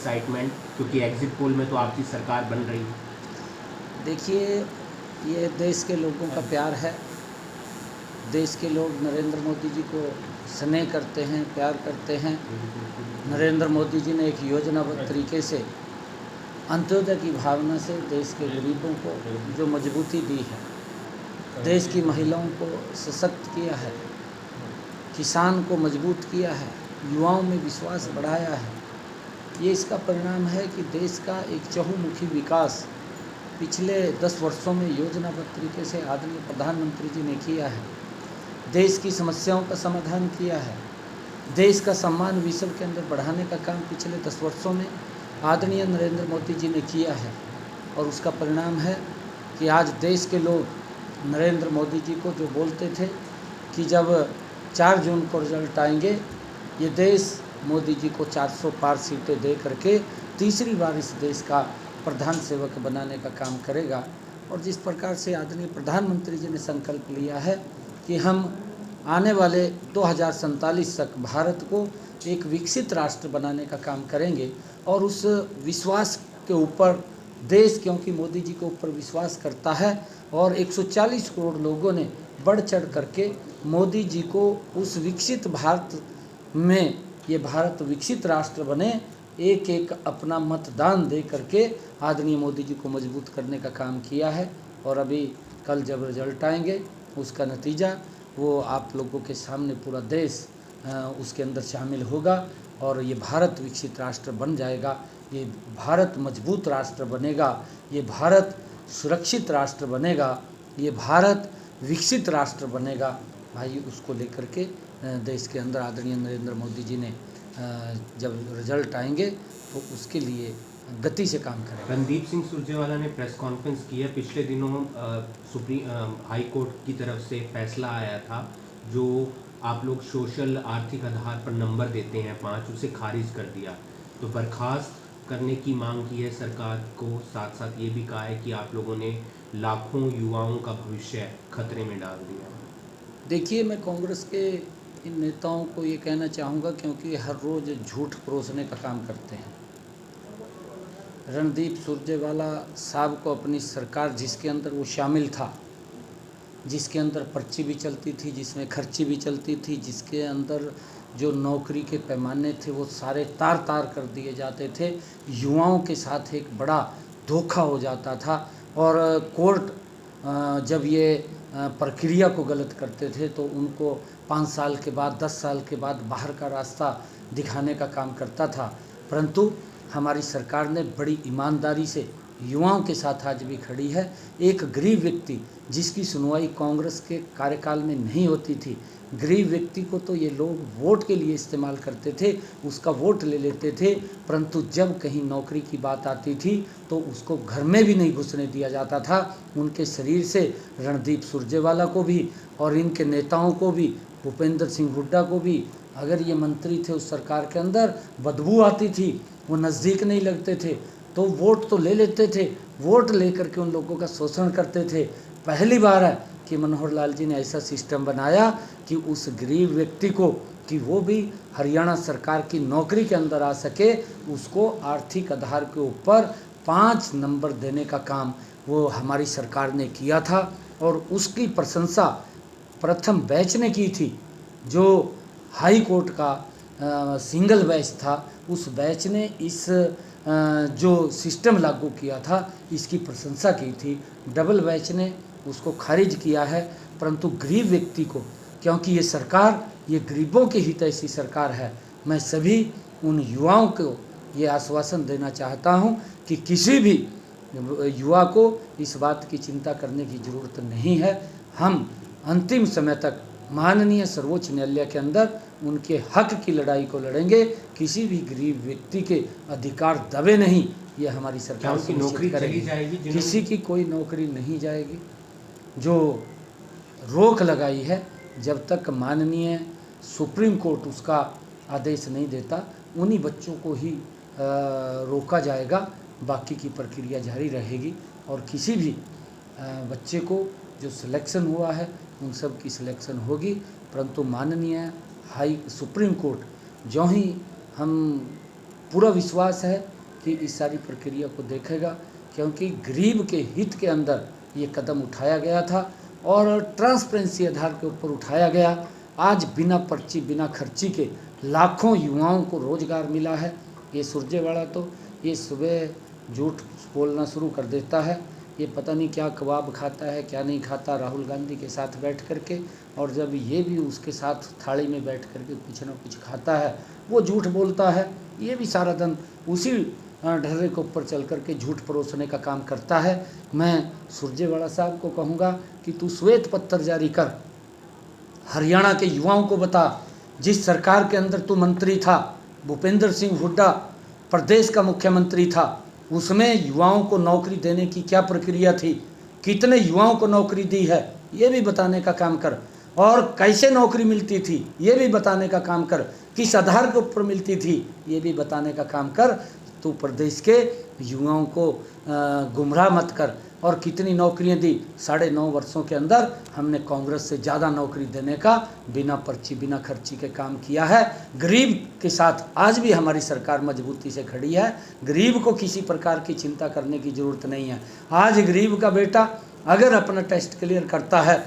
Excitement, क्योंकि exit poll में तो आपकी सरकार बन रही है? देखिए, ये देश के लोगों का प्यार है। देश के लोग नरेंद्र मोदी जी को स्नेह करते हैं, प्यार करते हैं। नरेंद्र मोदी जी ने एक योजनाबद्ध तरीके से अंत्योदय की भावना से देश के गरीबों को जो मजबूती दी है, देश की महिलाओं को सशक्त किया है, किसान को मजबूत किया है, युवाओं में विश्वास बढ़ाया है। ये इसका परिणाम है कि देश का एक चहुमुखी विकास पिछले 10 वर्षों में योजनाबद्ध तरीके से आदरणीय प्रधानमंत्री जी ने किया है। देश की समस्याओं का समाधान किया है। देश का सम्मान विश्व के अंदर बढ़ाने का काम पिछले 10 वर्षों में आदरणीय नरेंद्र मोदी जी ने किया है। और उसका परिणाम है कि आज देश के लोग नरेंद्र मोदी जी को जो बोलते थे कि जब 4 जून को रिजल्ट आएंगे, ये देश मोदी जी को 400 पार सीटें दे करके तीसरी बार इस देश का प्रधान सेवक बनाने का काम करेगा। और जिस प्रकार से आदरणीय प्रधानमंत्री जी ने संकल्प लिया है कि हम आने वाले 2047 तक भारत को एक विकसित राष्ट्र बनाने का काम करेंगे, और उस विश्वास के ऊपर देश, क्योंकि मोदी जी के ऊपर विश्वास करता है, और 140 करोड़ लोगों ने बढ़ चढ़ करके मोदी जी को उस विकसित भारत में, ये भारत विकसित राष्ट्र बने, एक एक अपना मतदान दे करके आदरणीय मोदी जी को मजबूत करने का काम किया है। और अभी कल जब रिजल्ट आएंगे, उसका नतीजा वो आप लोगों के सामने पूरा देश उसके अंदर शामिल होगा, और ये भारत विकसित राष्ट्र बन जाएगा। ये भारत मजबूत राष्ट्र बनेगा, ये भारत सुरक्षित राष्ट्र बनेगा, ये भारत विकसित राष्ट्र बनेगा। भाई, उसको लेकर के देश के अंदर आदरणीय नरेंद्र मोदी जी ने जब रिजल्ट आएंगे तो उसके लिए गति से काम करें। रणदीप सिंह सुरजेवाला ने प्रेस कॉन्फ्रेंस की है। पिछले दिनों सुप्रीम हाई कोर्ट की तरफ से फैसला आया था, जो आप लोग सोशल आर्थिक आधार पर नंबर देते हैं 5, उसे खारिज कर दिया। तो बर्खास्त करने की मांग की है सरकार को। साथ साथ ये भी कहा है कि आप लोगों ने लाखों युवाओं का भविष्य खतरे में डाल दिया। देखिए, मैं कांग्रेस के इन नेताओं को ये कहना चाहूँगा, क्योंकि हर रोज़ झूठ परोसने का काम करते हैं। रणदीप सुरजेवाला साहब को अपनी सरकार, जिसके अंदर वो शामिल था, जिसके अंदर पर्ची भी चलती थी, जिसमें खर्ची भी चलती थी, जिसके अंदर जो नौकरी के पैमाने थे वो सारे तार तार कर दिए जाते थे, युवाओं के साथ एक बड़ा धोखा हो जाता था। और कोर्ट जब ये प्रक्रिया को गलत करते थे तो उनको 5 साल के बाद, 10 साल के बाद बाहर का रास्ता दिखाने का काम करता था। परंतु हमारी सरकार ने बड़ी ईमानदारी से युवाओं के साथ आज भी खड़ी है। एक गरीब व्यक्ति जिसकी सुनवाई कांग्रेस के कार्यकाल में नहीं होती थी, गरीब व्यक्ति को तो ये लोग वोट के लिए इस्तेमाल करते थे, उसका वोट ले लेते थे, परंतु जब कहीं नौकरी की बात आती थी तो उसको घर में भी नहीं घुसने दिया जाता था। उनके शरीर से रणदीप सुरजेवाला को भी और इनके नेताओं को भी, भूपेंद्र सिंह हुड्डा को भी, अगर ये मंत्री थे उस सरकार के अंदर, बदबू आती थी, वो नज़दीक नहीं लगते थे, तो वोट तो ले लेते थे, वोट लेकर के उन लोगों का शोषण करते थे। पहली बार है कि मनोहर लाल जी ने ऐसा सिस्टम बनाया कि उस गरीब व्यक्ति को, कि वो भी हरियाणा सरकार की नौकरी के अंदर आ सके, उसको आर्थिक आधार के ऊपर 5 नंबर देने का काम वो हमारी सरकार ने किया था। और उसकी प्रशंसा प्रथम बैच ने की थी, जो हाई कोर्ट का सिंगल बैच था, उस बैच ने इस जो सिस्टम लागू किया था इसकी प्रशंसा की थी। डबल बैच ने उसको खारिज किया है। परंतु गरीब व्यक्ति को, क्योंकि ये सरकार ये गरीबों के हित ऐसी सरकार है, मैं सभी उन युवाओं को ये आश्वासन देना चाहता हूँ कि किसी भी युवा को इस बात की चिंता करने की ज़रूरत नहीं है। हम अंतिम समय तक माननीय सर्वोच्च न्यायालय के अंदर उनके हक की लड़ाई को लड़ेंगे। किसी भी गरीब व्यक्ति के अधिकार दबे नहीं, ये हमारी सरकार की नौकरी चली जाएगी? किसी की कोई नौकरी नहीं जाएगी। जो रोक लगाई है, जब तक माननीय सुप्रीम कोर्ट उसका आदेश नहीं देता, उन्हीं बच्चों को ही रोका जाएगा, बाकी की प्रक्रिया जारी रहेगी। और किसी भी बच्चे को जो सिलेक्शन हुआ है उन सब की सिलेक्शन होगी। परंतु माननीय सुप्रीम कोर्ट जो ही हम पूरा विश्वास है कि इस सारी प्रक्रिया को देखेगा, क्योंकि गरीब के हित के अंदर ये कदम उठाया गया था और ट्रांसपेरेंसी आधार के ऊपर उठाया गया। आज बिना पर्ची बिना खर्ची के लाखों युवाओं को रोज़गार मिला है। ये सुरजेवाला तो ये सुबह झूठ बोलना शुरू कर देता है, ये पता नहीं क्या कबाब खाता है क्या नहीं खाता राहुल गांधी के साथ बैठ करके, और जब ये भी उसके साथ थाली में बैठ करके कुछ ना कुछ खाता है वो झूठ बोलता है। ये भी सारा दिन उसी ढर्रे के ऊपर चल करके झूठ परोसने का काम करता है। मैं सुरजेवाला साहब को कहूँगा कि तू श्वेत पत्र जारी कर, हरियाणा के युवाओं को बता, जिस सरकार के अंदर तू मंत्री था, भूपेंद्र सिंह हुड्डा प्रदेश का मुख्यमंत्री था, उसमें युवाओं को नौकरी देने की क्या प्रक्रिया थी, कितने युवाओं को नौकरी दी है ये भी बताने का काम कर, और कैसे नौकरी मिलती थी ये भी बताने का काम कर, किस आधार के ऊपर मिलती थी ये भी बताने का काम कर। तो प्रदेश के युवाओं को गुमराह मत कर। और कितनी नौकरियां दी, 9.5 वर्षों के अंदर हमने कांग्रेस से ज़्यादा नौकरी देने का बिना पर्ची बिना खर्ची के काम किया है। गरीब के साथ आज भी हमारी सरकार मजबूती से खड़ी है। गरीब को किसी प्रकार की चिंता करने की ज़रूरत नहीं है। आज गरीब का बेटा अगर अपना टेस्ट क्लियर करता है